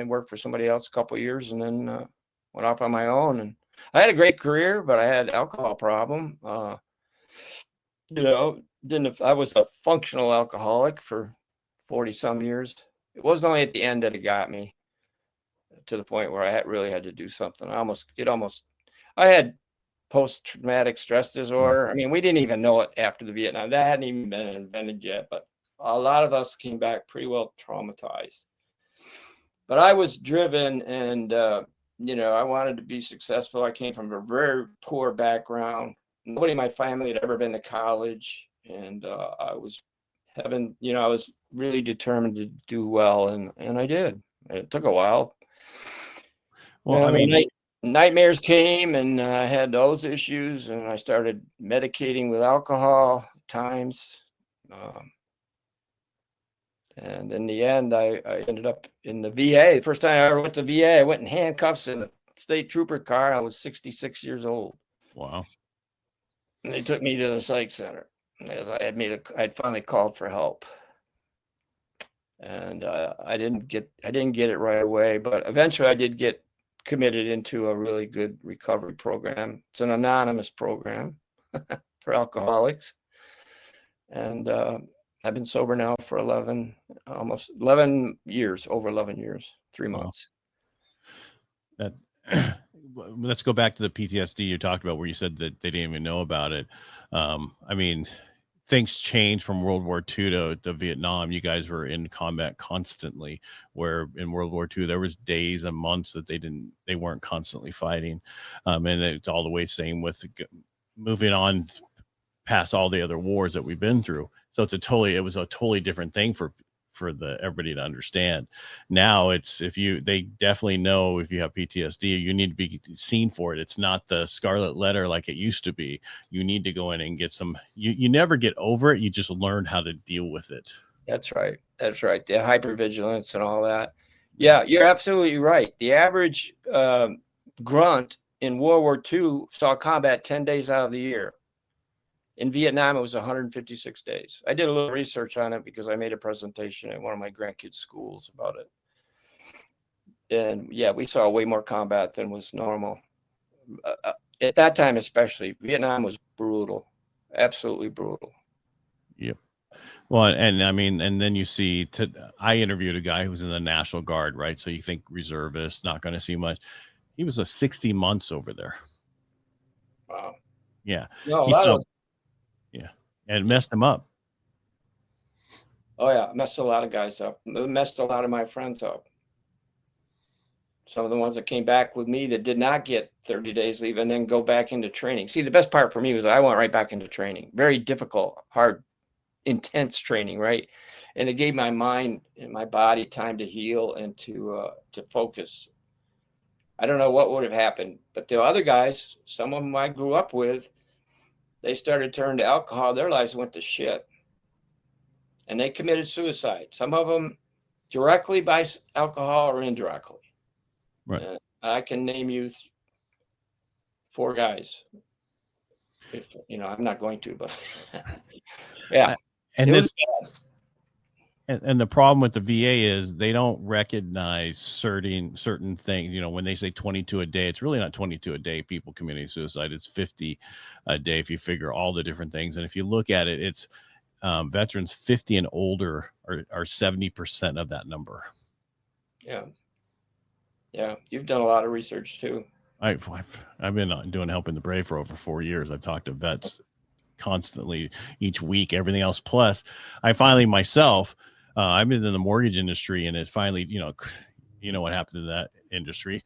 and worked for somebody else a couple of years, and then went off on my own. And I had a great career, but I had alcohol problem. I was a functional alcoholic for 40 some years. It wasn't only at the end that it got me to the point where I really had to do something. I had post-traumatic stress disorder. I mean, we didn't even know it after the Vietnam. That hadn't even been invented yet, but a lot of us came back pretty well traumatized. But I was driven, and I wanted to be successful. I came from a very poor background. Nobody in my family had ever been to college, and I was really determined to do well, and I did. It took a while. Well, I mean, nightmares came, and I had those issues, and I started medicating with alcohol at times. And in the end, I ended up in the VA. The first time I ever went to VA, I went in handcuffs in a state trooper car. I was 66 years old. Wow. And they took me to the psych center. I'd finally called for help. And I didn't get it right away, but eventually I did get committed into a really good recovery program. It's an anonymous program for alcoholics. And I've been sober now for almost 11 years, over 11 years, 3 months. Wow. Let's go back to the PTSD you talked about, where you said that they didn't even know about it. I mean, things changed from World War II to Vietnam. You guys were in combat constantly, where in World War II, there was days and months that they weren't constantly fighting. And it's all the way same with moving on past all the other wars that we've been through. So it was a totally different thing for everybody to understand. Now they definitely know if you have PTSD, you need to be seen for it. It's not the scarlet letter like it used to be. You need to go in and get you never get over it. You just learn how to deal with it. That's right. The hypervigilance and all that. Yeah, you're absolutely right. The average grunt in World War II saw combat 10 days out of the year. In Vietnam, it was 156 days. I did a little research on it because I made a presentation at one of my grandkids' schools about it. And yeah, we saw way more combat than was normal. At that time, especially, Vietnam was brutal, absolutely brutal. Yep. Well, and I mean, and then you see, I interviewed a guy who was in the National Guard, right? So you think reservist, not going to see much. He was 60 months over there. Wow. Yeah. No, yeah. And it messed him up. Oh yeah, messed a lot of guys up. It messed a lot of my friends up. Some of the ones that came back with me that did not get 30 days leave and then go back into training. See, the best part for me was I went right back into training. Very difficult, hard, intense training, right? And it gave my mind and my body time to heal and to focus. I don't know what would have happened, but the other guys, some of them I grew up with, they started turning to alcohol. Their lives went to shit. And they committed suicide. Some of them directly by alcohol or indirectly. Right. I can name you 4 guys. If I'm not going to, but yeah. And and the problem with the VA is they don't recognize certain things. When they say 22 a day, it's really not 22 a day people committing suicide. It's 50 a day if you figure all the different things. And if you look at it, it's veterans 50 and older are 70% of that number. Yeah, you've done a lot of research too. I've been doing Helping the Brave for over 4 years. I've talked to vets constantly each week, everything else. Plus I finally myself, I've been in the mortgage industry, and it finally, you know what happened to that industry.